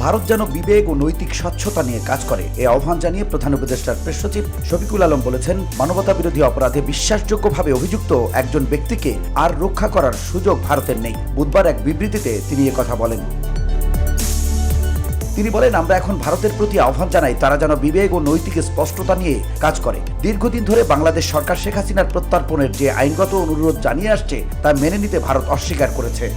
ভারত যেন বিবেক ও নৈতিক স্বচ্ছতা নিয়ে কাজ করে এই আহ্বান জানিয়ে প্রধান উপদেষ্টার প্রেস সচিব শফিকুল আলম বলেছেন, মানবতা বিরোধী অপরাধে বিশ্বাসযোগ্যভাবে অভিযুক্ত একজন ব্যক্তিকে আর রক্ষা করার সুযোগ ভারতের নেই। বুধবার এক বিবৃতিতে তিনি কথা বলেন। তিনি বলেন, আমরা এখন ভারতের প্রতি আহ্বান জানাই তারা যেন বিবেক ও নৈতিক স্পষ্টতা নিয়ে কাজ করে। দীর্ঘদিন ধরে বাংলাদেশ সরকার শেখ হাসিনার প্রত্যর্পণের যে আইনগত অনুরোধ জানিয়ে আসছে তা মেনে নিতে ভারত অস্বীকার করেছে।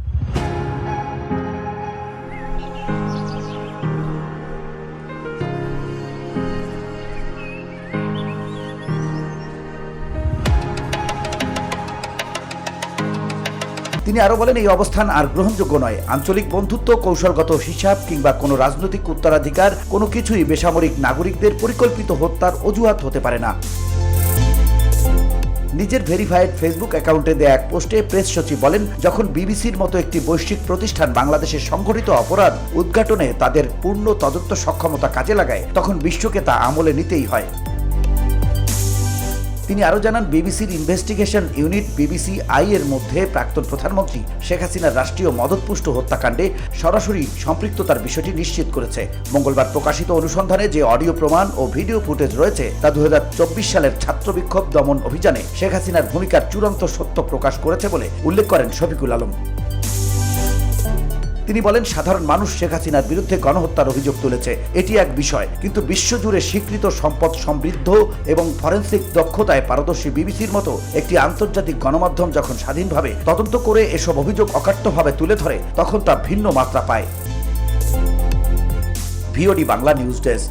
তিনি আরো বলেন, এই অবস্থান আর গ্রহণযোগ্য নয়। আঞ্চলিক বন্ধুত্ব, কৌশলগত হিসাব কিংবা কোনো রাজনৈতিক উত্তরাধিকার কোনো কিছুই বেসামরিক নাগরিকদের পরিকল্পিত হত্যার অজুহাত হতে পারে না। নিজের ভেরিফাইড ফেসবুক অ্যাকাউন্টে দেয়া এক পোস্টে প্রেস সচিব বলেন, যখন বিবিসির মতো একটি বৈশ্বিক প্রতিষ্ঠান বাংলাদেশের সংঘটিত অপরাধ উদ্ঘাটনে তাদের পূর্ণ তদন্ত সক্ষমতা কাজে লাগায় তখন বিশ্বকে তা আমলে নিতেই হয়। তিনি আরো জানান, বিবিসির ইনভেস্টিগেশন ইউনিট বিবিসি-আই এর মধ্যে প্রাক্তন প্রধানমন্ত্রী শেখ হাসিনার রাষ্ট্রীয় মদতপুষ্ট হত্যাকাণ্ডে সরাসরি সম্পৃক্ততার বিষয়টি নিশ্চিত করেছে। মঙ্গলবার প্রকাশিত অনুসন্ধানে যে অডিও প্রমাণ ও ভিডিও ফুটেজ রয়েছে তা 2024 সালের ছাত্র বিক্ষোভ দমন অভিযানে শেখ হাসিনার ভূমিকার চূড়ান্ত সত্য প্রকাশ করেছে বলে উল্লেখ করেন শফিকুল আলম। তিনি বলেন, সাধারণ মানুষ শেখ হাসিনার বিরুদ্ধে গণহত্যার অভিযোগ তুলেছে, এটি এক বিষয়, কিন্তু বিশ্বজুড়ে স্বীকৃত সম্পদ সমৃদ্ধ এবং ফরেনসিক দক্ষতায় পারদর্শী বিবিসির মতো একটি আন্তর্জাতিক গণমাধ্যম যখন স্বাধীনভাবে তদন্ত করে এসব অভিযোগ অকাট্যভাবে তুলে ধরে তখন তা ভিন্ন মাত্রা পায়। VOD Bangla news desk.